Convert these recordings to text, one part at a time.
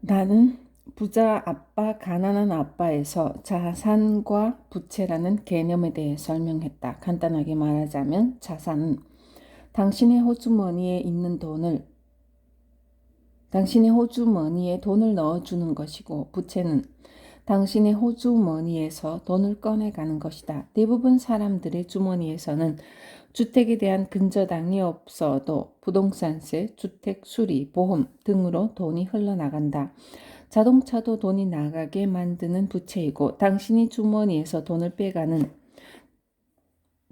나는 부자 아빠, 가난한 아빠에서 자산과 부채라는 개념에 대해 설명했다. 간단하게 말하자면 자산은 당신의 호주머니에 있는 당신의 호주머니에 돈을 넣어주는 것이고, 부채는 당신의 호주머니에서 돈을 꺼내가는 것이다. 대부분 사람들의 주머니에서는 주택에 대한 근저당이 없어도 부동산세, 주택 수리, 보험 등으로 돈이 흘러나간다. 자동차도 돈이 나가게 만드는 부채이고, 당신이 주머니에서 돈을 빼가는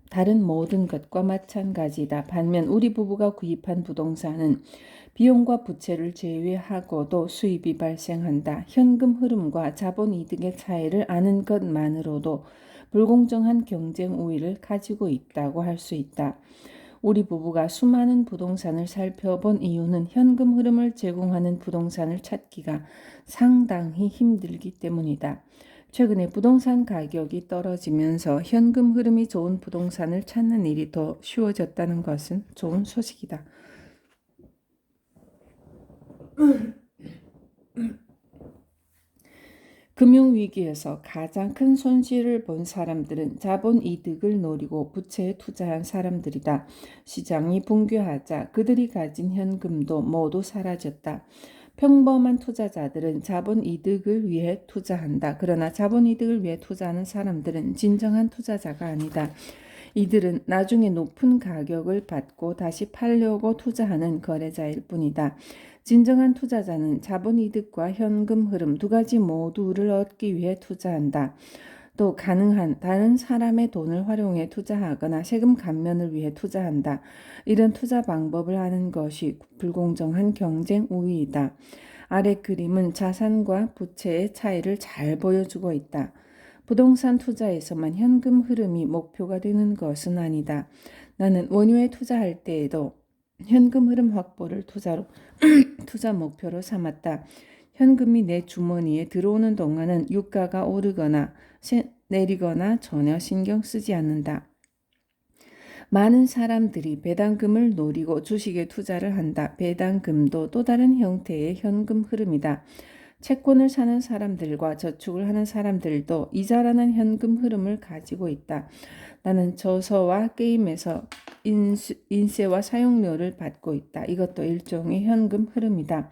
다른 모든 것과 마찬가지다. 반면 우리 부부가 구입한 부동산은 비용과 부채를 제외하고도 수입이 발생한다. 현금 흐름과 자본 이득의 차이를 아는 것만으로도 불공정한 경쟁 우위를 가지고 있다고 할 수 있다. 우리 부부가 수많은 부동산을 살펴본 이유는 현금 흐름을 제공하는 부동산을 찾기가 상당히 힘들기 때문이다. 최근에 부동산 가격이 떨어지면서 현금 흐름이 좋은 부동산을 찾는 일이 더 쉬워졌다는 것은 좋은 소식이다. 금융위기에서 가장 큰 손실을 본 사람들은 자본 이득을 노리고 부채에 투자한 사람들이다. 시장이 붕괴하자 그들이 가진 현금도 모두 사라졌다. 평범한 투자자들은 자본 이득을 위해 투자한다. 그러나 자본 이득을 위해 투자하는 사람들은 진정한 투자자가 아니다. 이들은 나중에 높은 가격을 받고 다시 팔려고 투자하는 거래자일 뿐이다. 진정한 투자자는 자본 이득과 현금 흐름 두 가지 모두를 얻기 위해 투자한다. 또 가능한 다른 사람의 돈을 활용해 투자하거나 세금 감면을 위해 투자한다. 이런 투자 방법을 하는 것이 불공정한 경쟁 우위이다. 아래 그림은 자산과 부채의 차이를 잘 보여주고 있다. 부동산 투자에서만 현금 흐름이 목표가 되는 것은 아니다. 나는 원유에 투자할 때에도 현금 흐름 확보를 투자 목표로 삼았다. 현금이 내 주머니에 들어오는 동안은 유가가 오르거나 내리거나 전혀 신경 쓰지 않는다. 많은 사람들이 배당금을 노리고 주식에 투자를 한다. 배당금도 또 다른 형태의 현금 흐름이다. 채권을 사는 사람들과 저축을 하는 사람들도 이자라는 현금 흐름을 가지고 있다. 나는 저서와 게임에서 인세와 사용료를 받고 있다. 이것도 일종의 현금 흐름이다.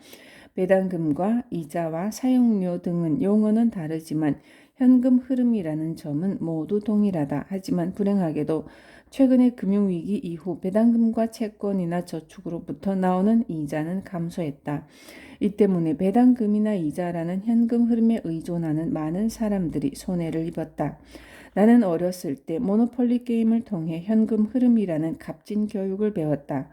배당금과 이자와 사용료 등은 용어는 다르지만 현금 흐름이라는 점은 모두 동일하다. 하지만 불행하게도 최근의 금융위기 이후 배당금과 채권이나 저축으로부터 나오는 이자는 감소했다. 이 때문에 배당금이나 이자라는 현금 흐름에 의존하는 많은 사람들이 손해를 입었다. 나는 어렸을 때 모노폴리 게임을 통해 현금 흐름이라는 값진 교육을 배웠다.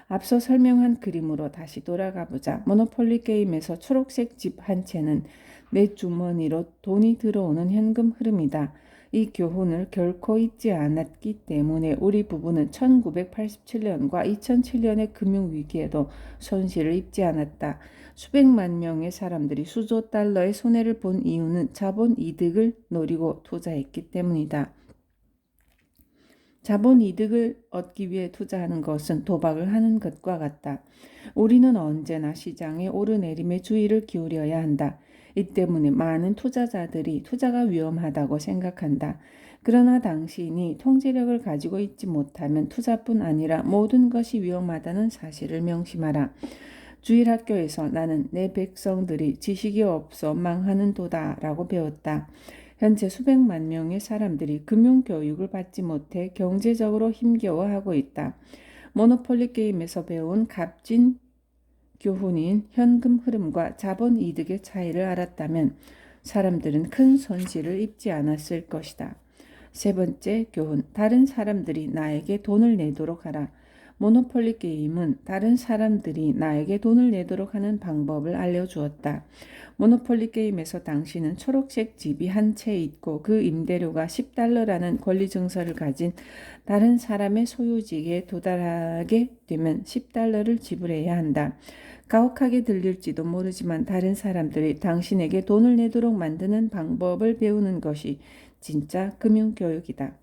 앞서 설명한 그림으로 다시 돌아가 보자. 모노폴리 게임에서 초록색 집 한 채는 내 주머니로 돈이 들어오는 현금 흐름이다. 이 교훈을 결코 잊지 않았기 때문에 우리 부부는 1987년과 2007년의 금융위기에도 손실을 입지 않았다. 수백만 명의 사람들이 수조 달러의 손해를 본 이유는 자본 이득을 노리고 투자했기 때문이다. 자본 이득을 얻기 위해 투자하는 것은 도박을 하는 것과 같다. 우리는 언제나 시장의 오르내림에 주의를 기울여야 한다. 이 때문에 많은 투자자들이 투자가 위험하다고 생각한다. 그러나 당신이 통제력을 가지고 있지 못하면 투자뿐 아니라 모든 것이 위험하다는 사실을 명심하라. 주일학교에서 나는 내 백성들이 지식이 없어 망하는 도다라고 배웠다. 현재 수백만 명의 사람들이 금융교육을 받지 못해 경제적으로 힘겨워하고 있다. 모노폴리 게임에서 배운 값진 교훈인 현금 흐름과 자본 이득의 차이를 알았다면 사람들은 큰 손실을 입지 않았을 것이다. 세 번째 교훈, 다른 사람들이 나에게 돈을 내도록 하라. 모노폴리 게임은 다른 사람들이 나에게 돈을 내도록 하는 방법을 알려주었다. 모노폴리 게임에서 당신은 초록색 집이 한 채 있고 그 임대료가 10달러라는 권리 증서를 가진 다른 사람의 소유지에 도달하게 되면 10달러를 지불해야 한다. 가혹하게 들릴지도 모르지만 다른 사람들이 당신에게 돈을 내도록 만드는 방법을 배우는 것이 진짜 금융교육이다.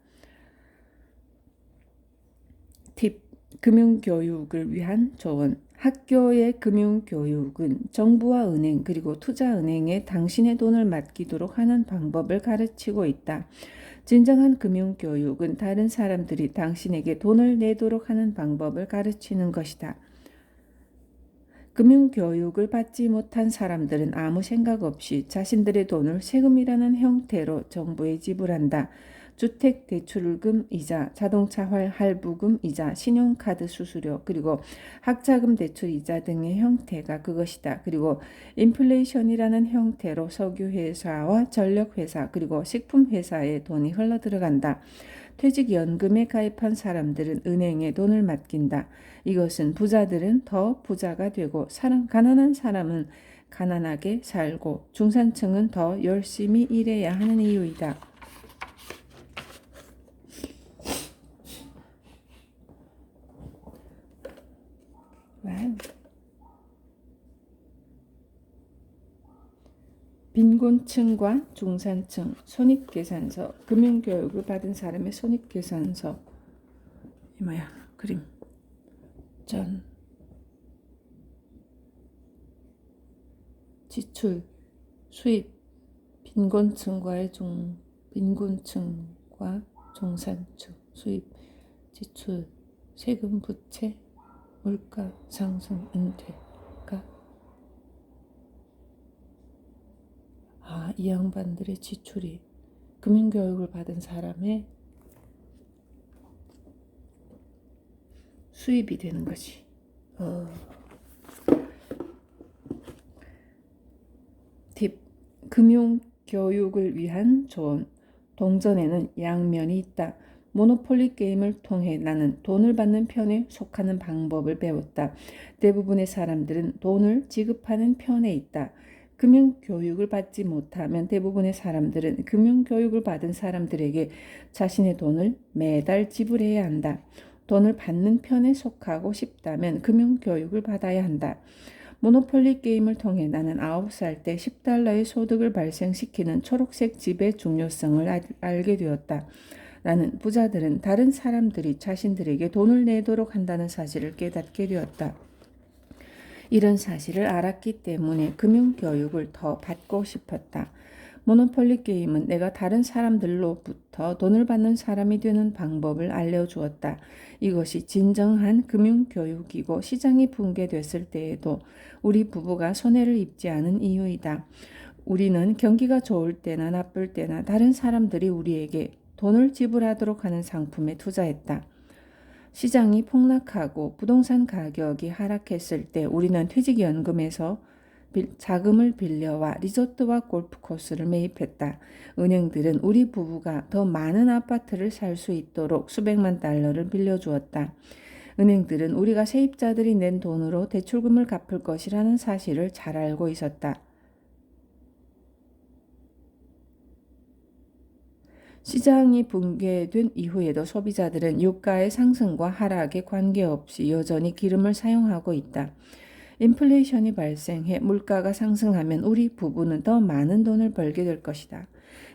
팁, 금융교육을 위한 조언. 학교의 금융교육은 정부와 은행 그리고 투자은행에 당신의 돈을 맡기도록 하는 방법을 가르치고 있다. 진정한 금융교육은 다른 사람들이 당신에게 돈을 내도록 하는 방법을 가르치는 것이다. 금융교육을 받지 못한 사람들은 아무 생각 없이 자신들의 돈을 세금이라는 형태로 정부에 지불한다. 주택대출금 이자, 자동차 할부금 이자, 신용카드 수수료, 그리고 학자금 대출 이자 등의 형태가 그것이다. 그리고 인플레이션이라는 형태로 석유회사와 전력회사, 그리고 식품회사에 돈이 흘러들어간다. 퇴직연금에 가입한 사람들은 은행에 돈을 맡긴다. 이것은 부자들은 더 부자가 되고 가난한 사람은 가난하게 살고 중산층은 더 열심히 일해야 하는 이유이다. 와우. 빈곤층과 중산층, 손익계산서, 금융교육을 받은 사람의 손익계산서. 이 뭐야? 그림. 전. 지출, 수입, 빈곤층과 중산층, 수입, 지출, 세금, 부채, 물가 상승, 은퇴가. 이 양반들의 지출이 금융교육을 받은 사람의 수입이 되는 것이. 팁. 금융교육을 위한 조언. 동전에는 양면이 있다. 모노폴리 게임을 통해 나는 돈을 받는 편에 속하는 방법을 배웠다. 대부분의 사람들은 돈을 지급하는 편에 있다. 금융교육을 받지 못하면 대부분의 사람들은 금융교육을 받은 사람들에게 자신의 돈을 매달 지불해야 한다. 돈을 받는 편에 속하고 싶다면 금융교육을 받아야 한다. 모노폴리 게임을 통해 나는 9살 때 $10의 소득을 발생시키는 초록색 집의 중요성을 알게 되었다. 나는 부자들은 다른 사람들이 자신들에게 돈을 내도록 한다는 사실을 깨닫게 되었다. 이런 사실을 알았기 때문에 금융교육을 더 받고 싶었다. 모노폴리 게임은 내가 다른 사람들로부터 돈을 받는 사람이 되는 방법을 알려주었다. 이것이 진정한 금융교육이고 시장이 붕괴됐을 때에도 우리 부부가 손해를 입지 않은 이유이다. 우리는 경기가 좋을 때나 나쁠 때나 다른 사람들이 우리에게 돈을 지불하도록 하는 상품에 투자했다. 시장이 폭락하고 부동산 가격이 하락했을 때 우리는 퇴직연금에서 자금을 빌려와 리조트와 골프코스를 매입했다. 은행들은 우리 부부가 더 많은 아파트를 살 수 있도록 수백만 달러를 빌려주었다. 은행들은 우리가 세입자들이 낸 돈으로 대출금을 갚을 것이라는 사실을 잘 알고 있었다. 시장이 붕괴된 이후에도 소비자들은 유가의 상승과 하락에 관계없이 여전히 기름을 사용하고 있다. 인플레이션이 발생해 물가가 상승하면 우리 부부는 더 많은 돈을 벌게 될 것이다.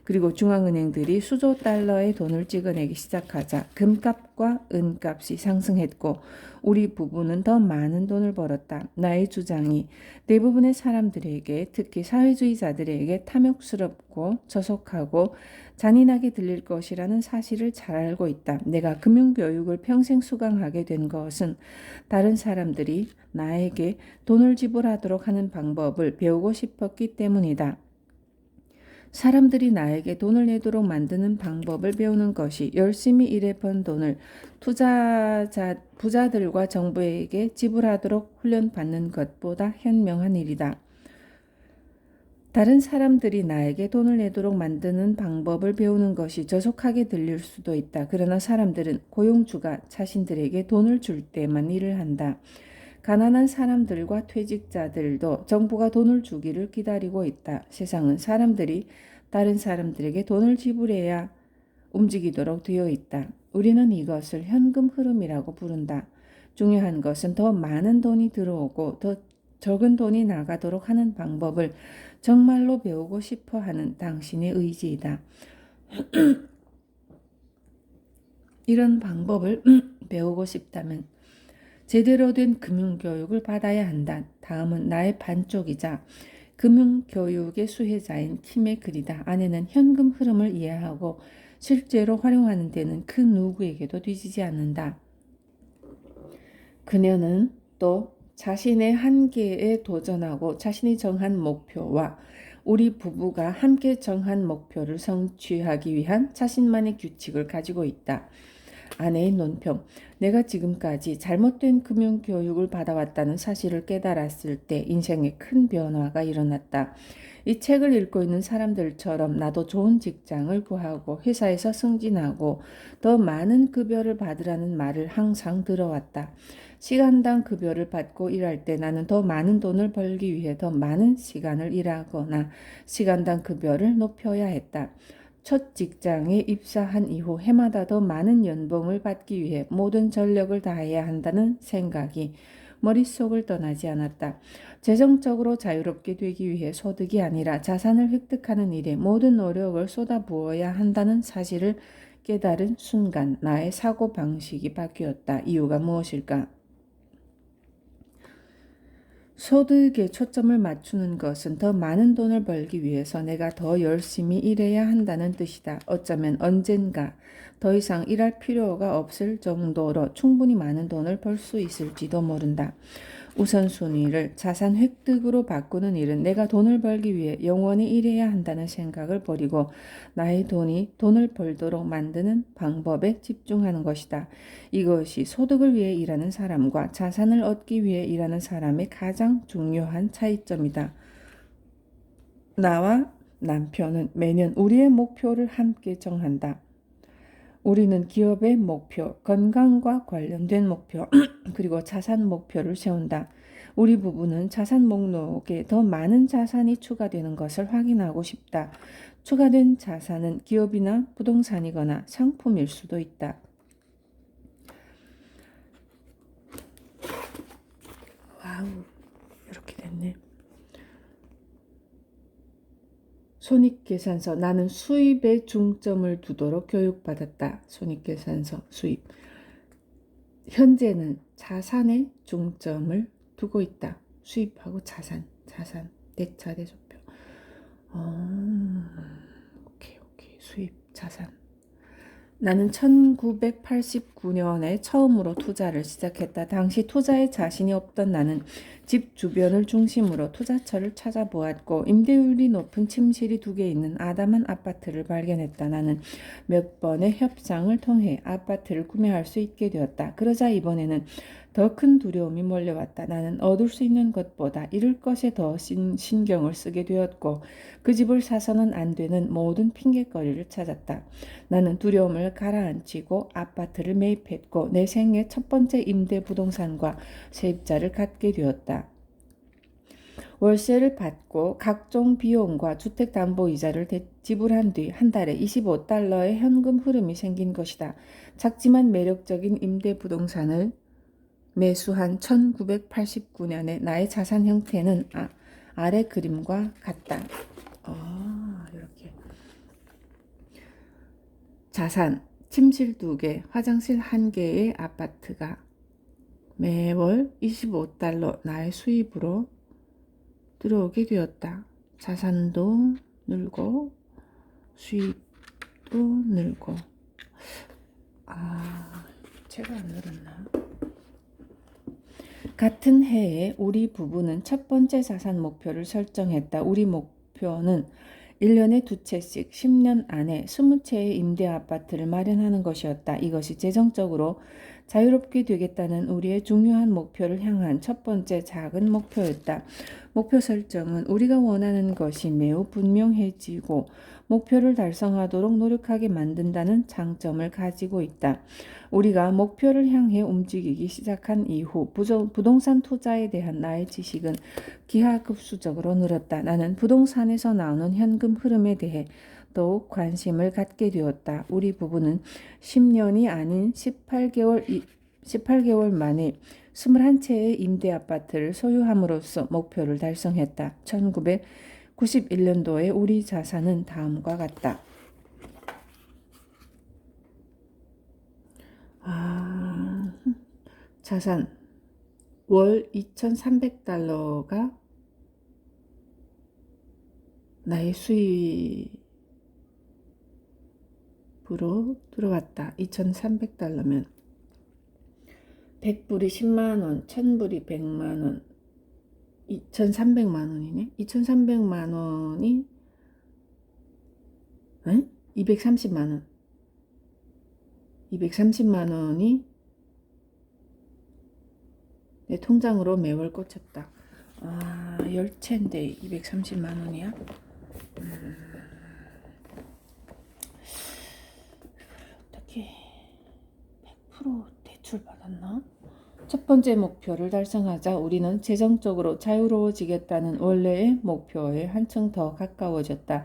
그리고 중앙은행들이 수조 달러의 돈을 찍어내기 시작하자 금값과 은값이 상승했고 우리 부부는 더 많은 돈을 벌었다. 나의 주장이 대부분의 사람들에게, 특히 사회주의자들에게 탐욕스럽고 저속하고 잔인하게 들릴 것이라는 사실을 잘 알고 있다. 내가 금융교육을 평생 수강하게 된 것은 다른 사람들이 나에게 돈을 지불하도록 하는 방법을 배우고 싶었기 때문이다. 사람들이 나에게 돈을 내도록 만드는 방법을 배우는 것이 열심히 일해 번 돈을 부자들과 정부에게 지불하도록 훈련받는 것보다 현명한 일이다. 다른 사람들이 나에게 돈을 내도록 만드는 방법을 배우는 것이 저속하게 들릴 수도 있다. 그러나 사람들은 고용주가 자신들에게 돈을 줄 때만 일을 한다. 가난한 사람들과 퇴직자들도 정부가 돈을 주기를 기다리고 있다. 세상은 사람들이 다른 사람들에게 돈을 지불해야 움직이도록 되어 있다. 우리는 이것을 현금 흐름이라고 부른다. 중요한 것은 더 많은 돈이 들어오고 더 적은 돈이 나가도록 하는 방법을 정말로 배우고 싶어 하는 당신의 의지이다. 이런 방법을 배우고 싶다면 제대로 된 금융교육을 받아야 한다. 다음은 나의 반쪽이자 금융교육의 수혜자인 킴의 글이다. 아내는 현금 흐름을 이해하고 실제로 활용하는 데는 그 누구에게도 뒤지지 않는다. 그녀는 또 자신의 한계에 도전하고 자신이 정한 목표와 우리 부부가 함께 정한 목표를 성취하기 위한 자신만의 규칙을 가지고 있다. 아내의 논평. 내가 지금까지 잘못된 금융교육을 받아왔다는 사실을 깨달았을 때 인생에 큰 변화가 일어났다. 이 책을 읽고 있는 사람들처럼 나도 좋은 직장을 구하고 회사에서 승진하고 더 많은 급여를 받으라는 말을 항상 들어왔다. 시간당 급여를 받고 일할 때 나는 더 많은 돈을 벌기 위해 더 많은 시간을 일하거나 시간당 급여를 높여야 했다. 첫 직장에 입사한 이후 해마다 더 많은 연봉을 받기 위해 모든 전력을 다해야 한다는 생각이 머릿속을 떠나지 않았다. 재정적으로 자유롭게 되기 위해 소득이 아니라 자산을 획득하는 일에 모든 노력을 쏟아부어야 한다는 사실을 깨달은 순간 나의 사고방식이 바뀌었다. 이유가 무엇일까? 소득에 초점을 맞추는 것은 더 많은 돈을 벌기 위해서 내가 더 열심히 일해야 한다는 뜻이다. 어쩌면 언젠가 더 이상 일할 필요가 없을 정도로 충분히 많은 돈을 벌 수 있을지도 모른다. 우선순위를 자산 획득으로 바꾸는 일은 내가 돈을 벌기 위해 영원히 일해야 한다는 생각을 버리고 나의 돈이 돈을 벌도록 만드는 방법에 집중하는 것이다. 이것이 소득을 위해 일하는 사람과 자산을 얻기 위해 일하는 사람의 가장 중요한 차이점이다. 나와 남편은 매년 우리의 목표를 함께 정한다. 우리는 기업의 목표, 건강과 관련된 목표, 그리고 자산 목표를 세운다. 우리 부부는 자산 목록에 더 많은 자산이 추가되는 것을 확인하고 싶다. 추가된 자산은 기업이나 부동산이거나 상품일 수도 있다. 와우, 이렇게 됐네. 손익계산서. 나는 수입에 중점을 두도록 교육받았다. 손익계산서, 수입. 현재는 자산에 중점을 두고 있다. 수입하고 자산, 대차 대조표. 오케이. 수입, 자산. 나는 1989년에 처음으로 투자를 시작했다. 당시 투자에 자신이 없던 나는 집 주변을 중심으로 투자처를 찾아보았고 임대율이 높은 침실이 2개 있는 아담한 아파트를 발견했다. 나는 몇 번의 협상을 통해 아파트를 구매할 수 있게 되었다. 그러자 이번에는 더 큰 두려움이 몰려왔다. 나는 얻을 수 있는 것보다 잃을 것에 더 신경을 쓰게 되었고 그 집을 사서는 안 되는 모든 핑계거리를 찾았다. 나는 두려움을 가라앉히고 아파트를 매입했고 내 생애 첫 번째 임대 부동산과 세입자를 갖게 되었다. 월세를 받고 각종 비용과 주택담보이자를 지불한 뒤 한 달에 $25의 현금 흐름이 생긴 것이다. 작지만 매력적인 임대 부동산을 매수한 1989년의 나의 자산 형태는 아래 그림과 같다. 이렇게. 자산, 침실 2개, 화장실 1개의 아파트가 매월 $25 나의 수입으로 들어오게 되었다. 자산도 늘고 수입도 늘고. 제가 안 늘었나? 같은 해에 우리 부부는 첫 번째 자산 목표를 설정했다. 우리 목표는 1년에 2채씩 10년 안에 20채의 임대 아파트를 마련하는 것이었다. 이것이 재정적으로 자유롭게 되겠다는 우리의 중요한 목표를 향한 첫 번째 작은 목표였다. 목표 설정은 우리가 원하는 것이 매우 분명해지고 목표를 달성하도록 노력하게 만든다는 장점을 가지고 있다. 우리가 목표를 향해 움직이기 시작한 이후 부동산 투자에 대한 나의 지식은 기하급수적으로 늘었다. 나는 부동산에서 나오는 현금 흐름에 대해 더욱 관심을 갖게 되었다. 우리 부부는 10년이 아닌 18개월 만에 21채의 임대 아파트를 소유함으로써 목표를 달성했다. 1991년도에 우리 자산은 다음과 같다. 자산 월 2,300달러가 나의 수입으로 들어왔다. 2,300달러면 100불이 10만원, 1000불이 100만원, 2,300만원이네. 2,300만원이 230만원. 230만원이 내 통장으로 매월 꽂혔다. 열채인데 230만원이야? 어떻게 100% 대출 받았나? 첫 번째 목표를 달성하자 우리는 재정적으로 자유로워지겠다는 원래의 목표에 한층 더 가까워졌다.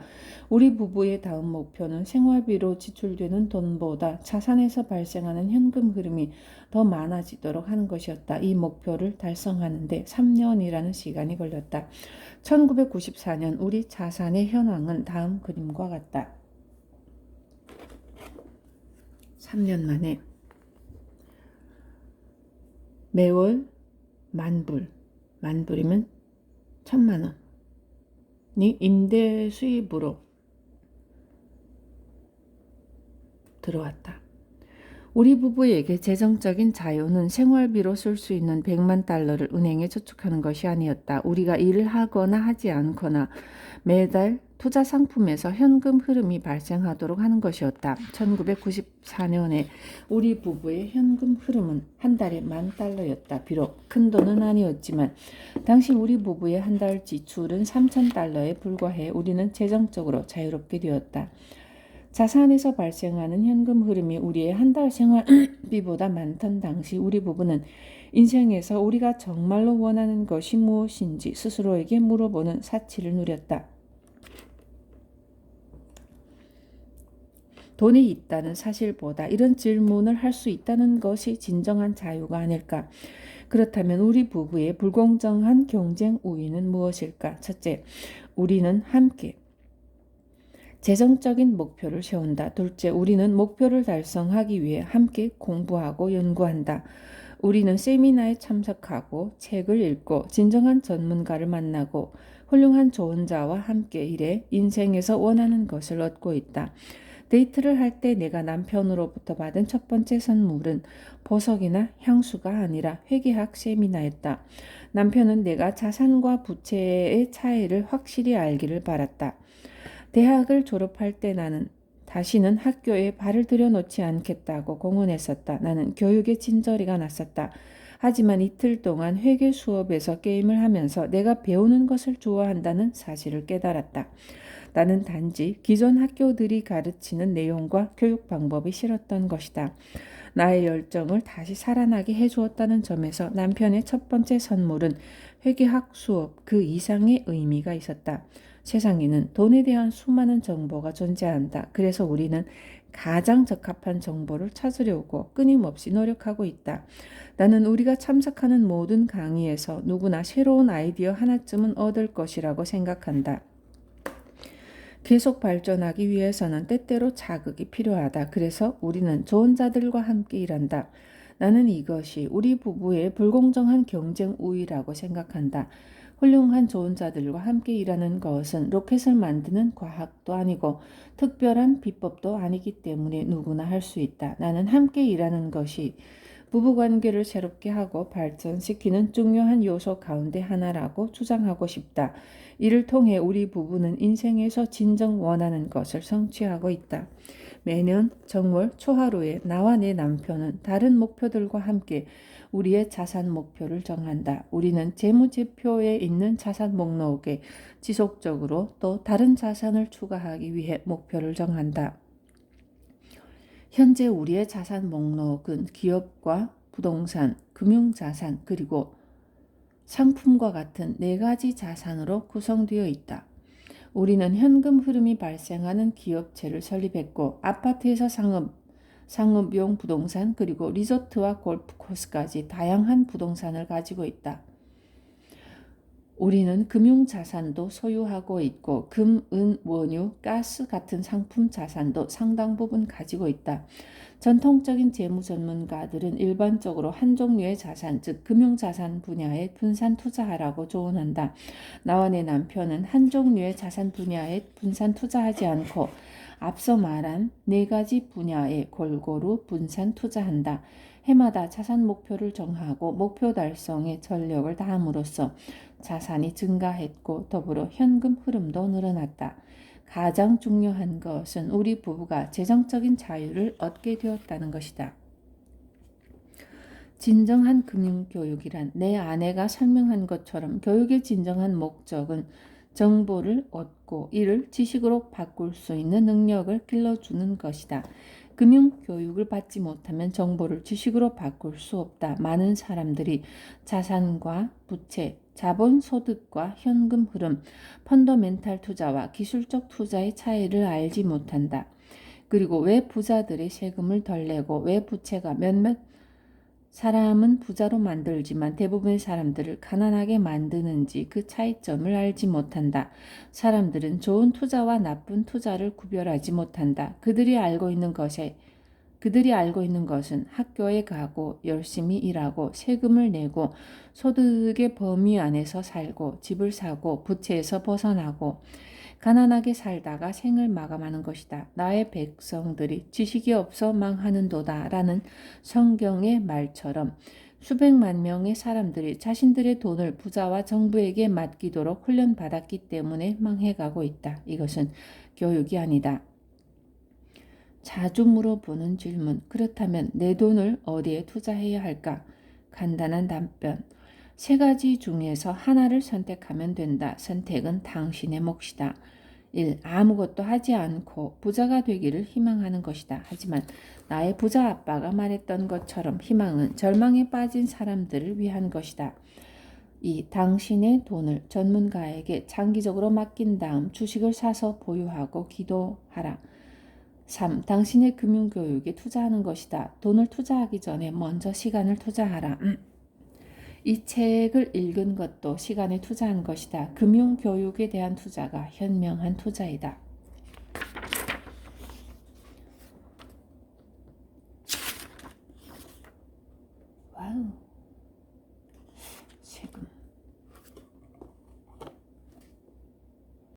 우리 부부의 다음 목표는 생활비로 지출되는 돈보다 자산에서 발생하는 현금 흐름이 더 많아지도록 하는 것이었다. 이 목표를 달성하는데 3년이라는 시간이 걸렸다. 1994년 우리 자산의 현황은 다음 그림과 같다. 3년 만에 매월 10,000불, 10,000불이면 1,000만원이 임대 수입으로 들어왔다. 우리 부부에게 재정적인 자유는 생활비로 쓸 수 있는 100만 달러를 은행에 저축하는 것이 아니었다. 우리가 일을 하거나 하지 않거나 매달 투자 상품에서 현금 흐름이 발생하도록 하는 것이었다. 1994년에 우리 부부의 현금 흐름은 한 달에 10,000달러였다. 비록 큰 돈은 아니었지만 당시 우리 부부의 한 달 지출은 3,000달러에 불과해 우리는 재정적으로 자유롭게 되었다. 자산에서 발생하는 현금 흐름이 우리의 한 달 생활비보다 많던 당시 우리 부부는 인생에서 우리가 정말로 원하는 것이 무엇인지 스스로에게 물어보는 사치를 누렸다. 돈이 있다는 사실보다 이런 질문을 할 수 있다는 것이 진정한 자유가 아닐까? 그렇다면 우리 부부의 불공정한 경쟁 우위는 무엇일까? 첫째, 우리는 함께 재정적인 목표를 세운다. 둘째, 우리는 목표를 달성하기 위해 함께 공부하고 연구한다. 우리는 세미나에 참석하고 책을 읽고 진정한 전문가를 만나고 훌륭한 조언자와 함께 일해 인생에서 원하는 것을 얻고 있다. 데이트를 할 때 내가 남편으로부터 받은 첫 번째 선물은 보석이나 향수가 아니라 회계학 세미나였다. 남편은 내가 자산과 부채의 차이를 확실히 알기를 바랐다. 대학을 졸업할 때 나는 다시는 학교에 발을 들여놓지 않겠다고 공언했었다. 나는 교육에 진저리가 났었다. 하지만 이틀 동안 회계 수업에서 게임을 하면서 내가 배우는 것을 좋아한다는 사실을 깨달았다. 나는 단지 기존 학교들이 가르치는 내용과 교육 방법이 싫었던 것이다. 나의 열정을 다시 살아나게 해주었다는 점에서 남편의 첫 번째 선물은 회계학 수업 그 이상의 의미가 있었다. 세상에는 돈에 대한 수많은 정보가 존재한다. 그래서 우리는 가장 적합한 정보를 찾으려고 끊임없이 노력하고 있다. 나는 우리가 참석하는 모든 강의에서 누구나 새로운 아이디어 하나쯤은 얻을 것이라고 생각한다. 계속 발전하기 위해서는 때때로 자극이 필요하다. 그래서 우리는 좋은 자들과 함께 일한다. 나는 이것이 우리 부부의 불공정한 경쟁 우위라고 생각한다. 훌륭한 좋은 자들과 함께 일하는 것은 로켓을 만드는 과학도 아니고 특별한 비법도 아니기 때문에 누구나 할 수 있다. 나는 함께 일하는 것이 부부관계를 새롭게 하고 발전시키는 중요한 요소 가운데 하나라고 주장하고 싶다. 이를 통해 우리 부부는 인생에서 진정 원하는 것을 성취하고 있다. 매년 정월 초하루에 나와 내 남편은 다른 목표들과 함께 우리의 자산 목표를 정한다. 우리는 재무제표에 있는 자산 목록에 지속적으로 또 다른 자산을 추가하기 위해 목표를 정한다. 현재 우리의 자산 목록은 기업과 부동산, 금융자산, 그리고 상품과 같은 4가지 자산으로 구성되어 있다. 우리는 현금 흐름이 발생하는 기업체를 설립했고 아파트에서 상업용 부동산 그리고 리조트와 골프 코스까지 다양한 부동산을 가지고 있다. 우리는 금융자산도 소유하고 있고 금, 은, 원유, 가스 같은 상품 자산도 상당 부분 가지고 있다. 전통적인 재무 전문가들은 일반적으로 한 종류의 자산, 즉 금융자산 분야에 분산 투자하라고 조언한다. 나와 내 남편은 한 종류의 자산 분야에 분산 투자하지 않고 앞서 말한 네 가지 분야에 골고루 분산 투자한다. 해마다 자산 목표를 정하고 목표 달성에 전력을 다함으로써 자산이 증가했고 더불어 현금 흐름도 늘어났다. 가장 중요한 것은 우리 부부가 재정적인 자유를 얻게 되었다는 것이다. 진정한 금융교육이란 내 아내가 설명한 것처럼 교육의 진정한 목적은 정보를 얻고 이를 지식으로 바꿀 수 있는 능력을 길러주는 것이다. 금융교육을 받지 못하면 정보를 지식으로 바꿀 수 없다. 많은 사람들이 자산과 부채, 자본 소득과 현금 흐름, 펀더멘탈 투자와 기술적 투자의 차이를 알지 못한다. 그리고 왜 부자들이 세금을 덜 내고 왜 부채가 몇몇 사람은 부자로 만들지만 대부분의 사람들을 가난하게 만드는지 그 차이점을 알지 못한다. 사람들은 좋은 투자와 나쁜 투자를 구별하지 못한다. 그들이 알고 있는 것은 학교에 가고 열심히 일하고 세금을 내고 소득의 범위 안에서 살고 집을 사고 부채에서 벗어나고 가난하게 살다가 생을 마감하는 것이다. 나의 백성들이 지식이 없어 망하는도다 라는 성경의 말처럼 수백만 명의 사람들이 자신들의 돈을 부자와 정부에게 맡기도록 훈련받았기 때문에 망해가고 있다. 이것은 교육이 아니다. 자주 물어보는 질문. 그렇다면 내 돈을 어디에 투자해야 할까? 간단한 답변. 세 가지 중에서 하나를 선택하면 된다. 선택은 당신의 몫이다. 1. 아무것도 하지 않고 부자가 되기를 희망하는 것이다. 하지만 나의 부자 아빠가 말했던 것처럼 희망은 절망에 빠진 사람들을 위한 것이다. 2. 당신의 돈을 전문가에게 장기적으로 맡긴 다음 주식을 사서 보유하고 기도하라. 3. 당신의 금융교육에 투자하는 것이다. 돈을 투자하기 전에 먼저 시간을 투자하라. 이 책을 읽은 것도 시간에 투자한 것이다. 금융교육에 대한 투자가 현명한 투자이다.